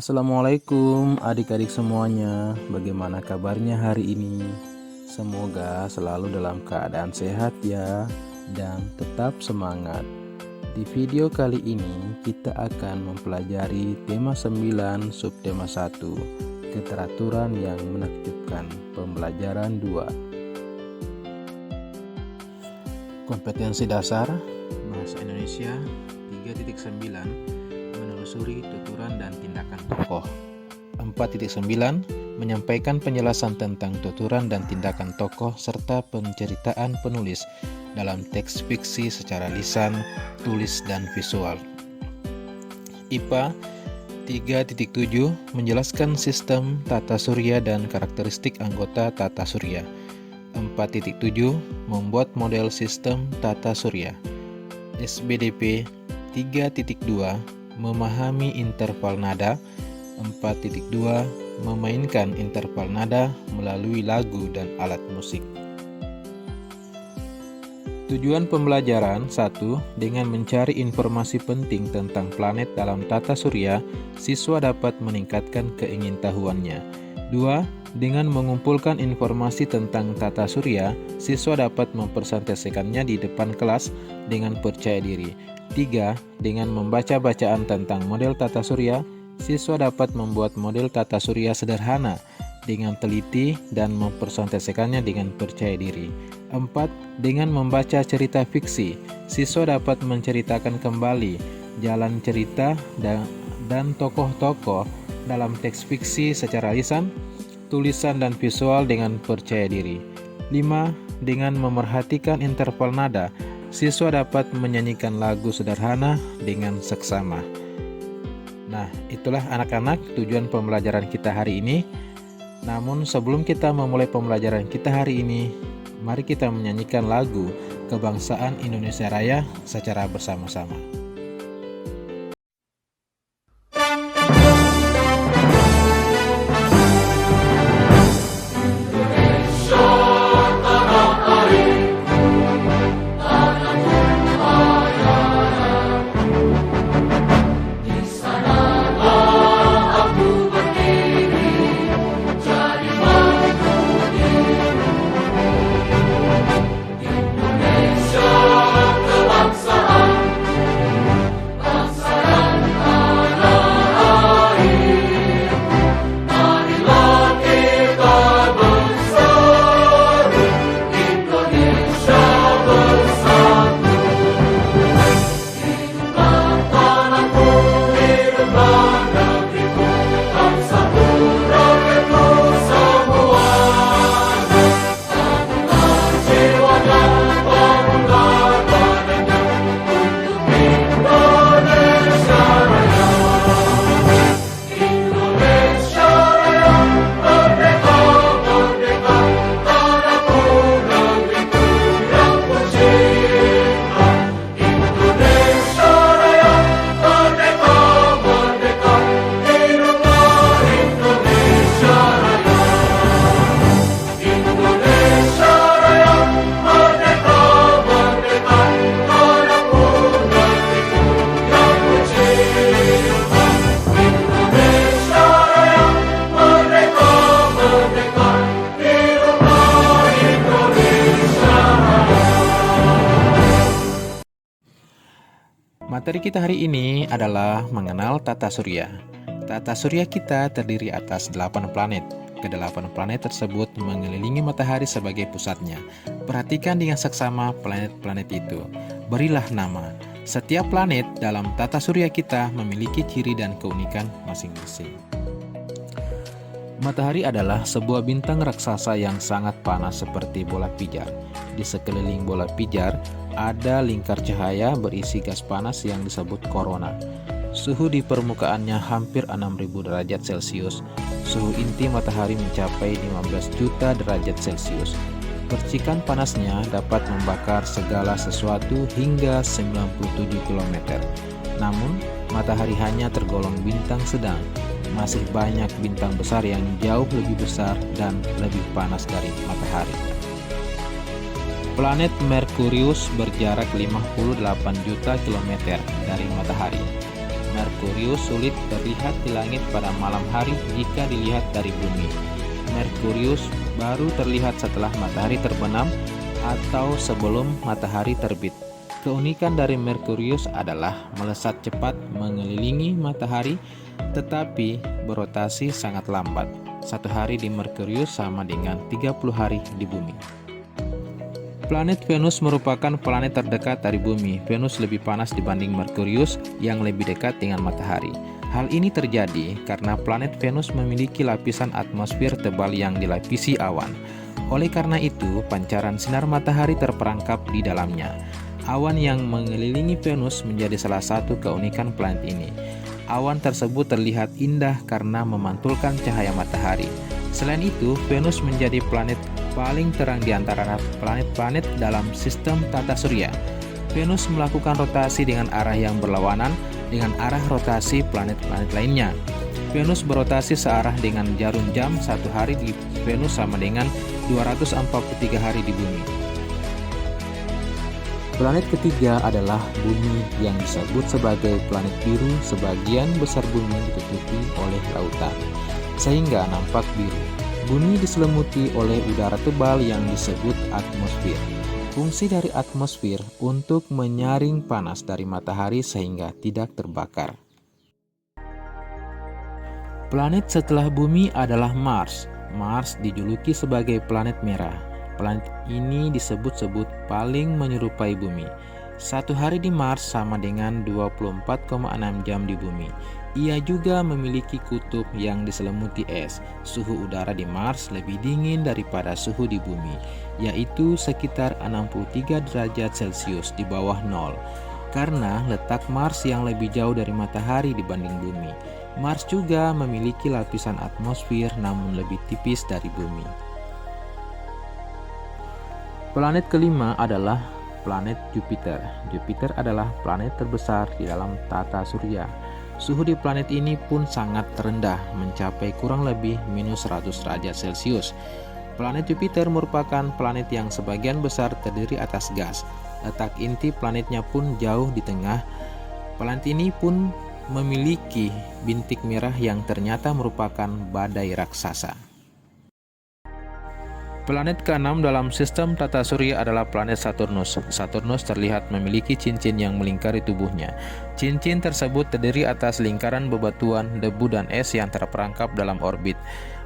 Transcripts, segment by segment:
Assalamualaikum adik-adik semuanya, bagaimana kabarnya hari ini? Semoga selalu dalam keadaan sehat ya, dan tetap semangat. Di video kali ini kita akan mempelajari tema 9 subtema 1, keteraturan yang menakjubkan, pembelajaran 2. Kompetensi dasar Bahasa Indonesia 3.9, menelusuri tuturan dan tindakan tokoh. 4.9, menyampaikan penjelasan tentang tuturan dan tindakan tokoh serta penceritaan penulis dalam teks fiksi secara lisan, tulis, dan visual. IPA 3.7, menjelaskan sistem tata surya dan karakteristik anggota tata surya. 4.7, membuat model sistem tata surya. SBDP 3.2, memahami interval nada. 4.2, memainkan interval nada melalui lagu dan alat musik. Tujuan pembelajaran 1. Dengan mencari informasi penting tentang planet dalam tata surya, siswa dapat meningkatkan keingintahuannya. 2. Dengan mengumpulkan informasi tentang tata surya, siswa dapat mempresentasikannya di depan kelas dengan percaya diri. 3. Dengan membaca bacaan tentang model tata surya, siswa dapat membuat model tata surya sederhana dengan teliti dan mempresentasikannya dengan percaya diri. 4. Dengan membaca cerita fiksi, siswa dapat menceritakan kembali jalan cerita dan tokoh-tokoh dalam teks fiksi secara lisan, tulisan, dan visual dengan percaya diri. 5. Dengan memerhatikan interval nada, siswa dapat menyanyikan lagu sederhana dengan seksama. Nah, itulah anak-anak tujuan pembelajaran kita hari ini. Namun sebelum kita memulai pembelajaran kita hari ini, mari kita menyanyikan lagu Kebangsaan Indonesia Raya secara bersama-sama. Materi kita hari ini adalah mengenal tata surya. Tata surya kita terdiri atas 8 planet. Kedelapan planet tersebut mengelilingi matahari sebagai pusatnya. Perhatikan dengan seksama planet-planet itu. Berilah nama. Setiap planet dalam tata surya kita memiliki ciri dan keunikan masing-masing. Matahari adalah sebuah bintang raksasa yang sangat panas seperti bola pijar. Di sekeliling bola pijar ada lingkar cahaya berisi gas panas yang disebut korona. Suhu di permukaannya hampir 6.000 derajat Celcius. Suhu inti matahari mencapai 15 juta derajat Celcius. Percikan panasnya dapat membakar segala sesuatu hingga 97 km. Namun, matahari hanya tergolong bintang sedang. Masih banyak bintang besar yang jauh lebih besar dan lebih panas dari matahari. Planet Merkurius berjarak 58 juta kilometer dari matahari. Merkurius sulit terlihat di langit pada malam hari jika dilihat dari bumi. Merkurius baru terlihat setelah matahari terbenam atau sebelum matahari terbit. Keunikan dari Merkurius adalah melesat cepat mengelilingi matahari, tetapi berotasi sangat lambat. Satu hari di Merkurius sama dengan 30 hari di bumi. Planet Venus merupakan planet terdekat dari bumi. Venus lebih panas dibanding Merkurius yang lebih dekat dengan matahari. Hal ini terjadi karena planet Venus memiliki lapisan atmosfer tebal yang dilapisi awan. Oleh karena itu, pancaran sinar matahari terperangkap di dalamnya. Awan yang mengelilingi Venus menjadi salah satu keunikan planet ini. Awan tersebut terlihat indah karena memantulkan cahaya matahari. Selain itu, Venus menjadi planet paling terang di antara planet-planet dalam sistem tata surya. Venus melakukan rotasi dengan arah yang berlawanan dengan arah rotasi planet-planet lainnya. Venus berotasi searah dengan jarum jam. Satu hari di Venus sama dengan 243 hari di bumi. Planet ketiga adalah bumi yang disebut sebagai planet biru. Sebagian besar bumi ditutupi oleh lautan, sehingga nampak biru. Bumi diselimuti oleh udara tebal yang disebut atmosfer. Fungsi dari atmosfer untuk menyaring panas dari matahari sehingga tidak terbakar. Planet setelah bumi adalah Mars. Mars dijuluki sebagai planet merah. Planet ini disebut-sebut paling menyerupai bumi. Satu hari di Mars sama dengan 24,6 jam di bumi. Ia juga memiliki kutub yang diselimuti es. Suhu udara di Mars lebih dingin daripada suhu di bumi, yaitu sekitar 63 derajat Celcius di bawah nol. Karena letak Mars yang lebih jauh dari matahari dibanding bumi. Mars juga memiliki lapisan atmosfer namun lebih tipis dari bumi. Planet kelima adalah planet Jupiter. Jupiter adalah planet terbesar di dalam tata surya. Suhu di planet ini pun sangat rendah, mencapai kurang lebih minus 100 derajat Celcius. Planet Jupiter merupakan planet yang sebagian besar terdiri atas gas. Letak inti planetnya pun jauh di tengah. Planet ini pun memiliki bintik merah yang ternyata merupakan badai raksasa. Planet ke-6 dalam sistem tata surya adalah planet Saturnus. Saturnus terlihat memiliki cincin yang melingkari tubuhnya. Cincin tersebut terdiri atas lingkaran bebatuan, debu, dan es yang terperangkap dalam orbit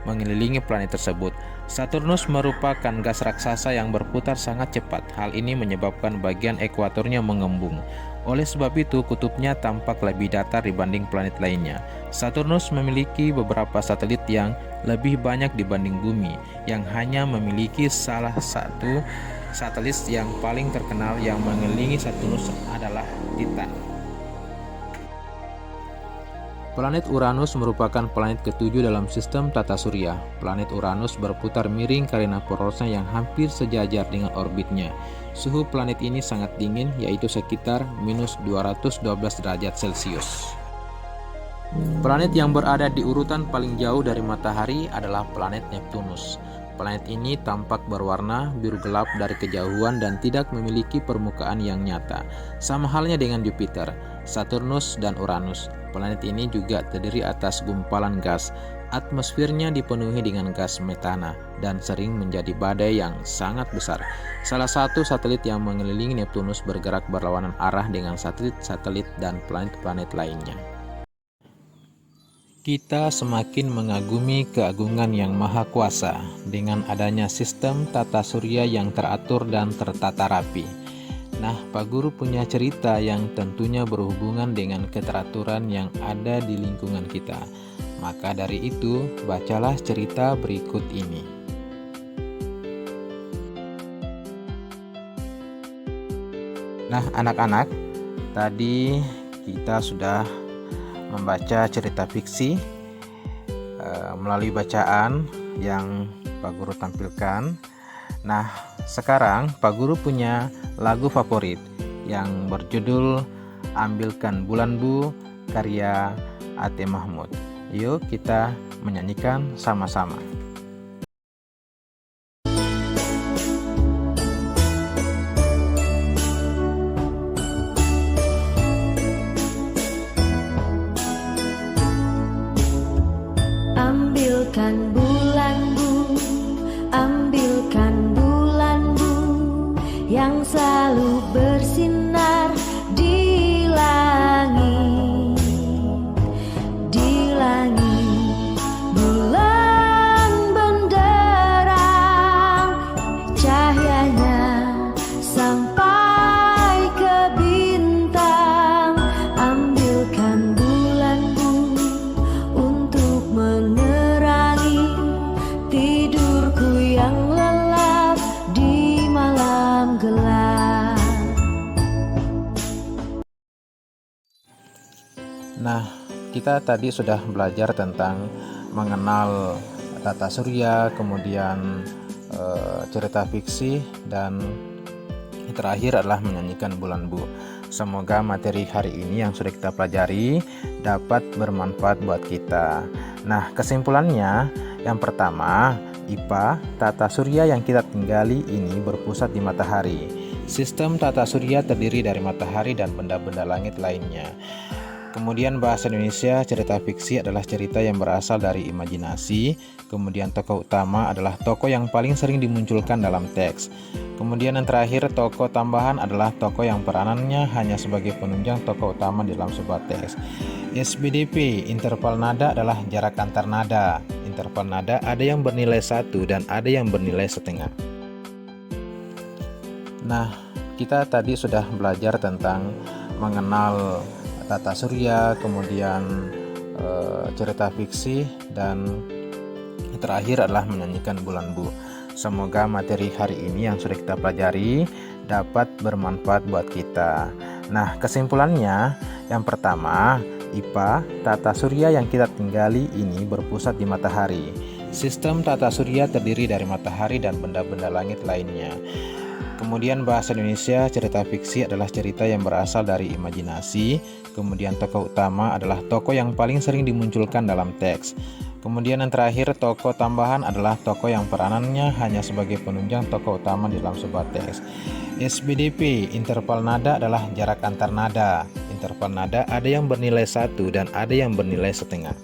mengelilingi planet tersebut. Saturnus merupakan gas raksasa yang berputar sangat cepat. Hal ini menyebabkan bagian ekuatornya mengembung. Oleh sebab itu, kutubnya tampak lebih datar dibanding planet lainnya. Saturnus memiliki beberapa satelit yang lebih banyak dibanding bumi, yang hanya memiliki salah satu satelit yang paling terkenal yang mengelilingi Saturnus adalah Titan. Planet Uranus merupakan planet ketujuh dalam sistem tata surya. Planet Uranus berputar miring karena porosnya yang hampir sejajar dengan orbitnya. Suhu planet ini sangat dingin, yaitu sekitar minus 212 derajat Celcius. Planet yang berada di urutan paling jauh dari matahari adalah planet Neptunus. Planet ini tampak berwarna biru gelap dari kejauhan dan tidak memiliki permukaan yang nyata. Sama halnya dengan Jupiter, Saturnus, dan Uranus. Planet ini juga terdiri atas gumpalan gas. Atmosfernya dipenuhi dengan gas metana dan sering menjadi badai yang sangat besar. Salah satu satelit yang mengelilingi Neptunus bergerak berlawanan arah dengan satelit-satelit dan planet-planet lainnya. Kita semakin mengagumi keagungan Yang Maha Kuasa dengan adanya sistem tata surya yang teratur dan tertata rapi. Nah, Pak Guru punya cerita yang tentunya berhubungan dengan keteraturan yang ada di lingkungan kita. Maka dari itu, bacalah cerita berikut ini. Nah, anak-anak, tadi kita sudah membaca cerita fiksi melalui bacaan yang Pak Guru tampilkan. Nah, sekarang Pak Guru punya lagu favorit yang berjudul Ambilkan Bulan Bu karya Ate Mahmud. Yuk kita menyanyikan sama-sama. tidurku yang lelap di malam gelap. Nah, kita tadi sudah belajar tentang mengenal tata surya, kemudian cerita fiksi, dan terakhir adalah menyanyikan bulan bu. Semoga materi hari ini yang sudah kita pelajari dapat bermanfaat buat kita. Nah, kesimpulannya, yang pertama, IPA, tata surya yang kita tinggali ini berpusat di matahari. Sistem tata surya terdiri dari matahari dan benda-benda langit lainnya. Kemudian bahasa Indonesia, cerita fiksi adalah cerita yang berasal dari imajinasi. Kemudian tokoh utama adalah tokoh yang paling sering dimunculkan dalam teks. Kemudian yang terakhir, tokoh tambahan adalah tokoh yang peranannya hanya sebagai penunjang tokoh utama di dalam sebuah teks. SBDP, interval nada adalah jarak antar nada. Interval nada ada yang bernilai 1 dan ada yang bernilai setengah. Nah, kita tadi sudah belajar tentang mengenal tata surya, kemudian cerita fiksi, dan terakhir adalah menyanyikan bulan bu. Semoga materi hari ini yang sudah kita pelajari dapat bermanfaat buat kita. Nah, kesimpulannya, yang pertama, IPA, tata surya yang kita tinggali ini berpusat di matahari. Sistem tata surya terdiri dari matahari dan benda-benda langit lainnya. Kemudian bahasa Indonesia, cerita fiksi adalah cerita yang berasal dari imajinasi. Kemudian tokoh utama adalah tokoh yang paling sering dimunculkan dalam teks. Kemudian yang terakhir, tokoh tambahan adalah tokoh yang peranannya hanya sebagai penunjang tokoh utama di dalam sebuah teks. SBDP, interval nada adalah jarak antar nada. Interval nada ada yang bernilai 1 dan ada yang bernilai setengah.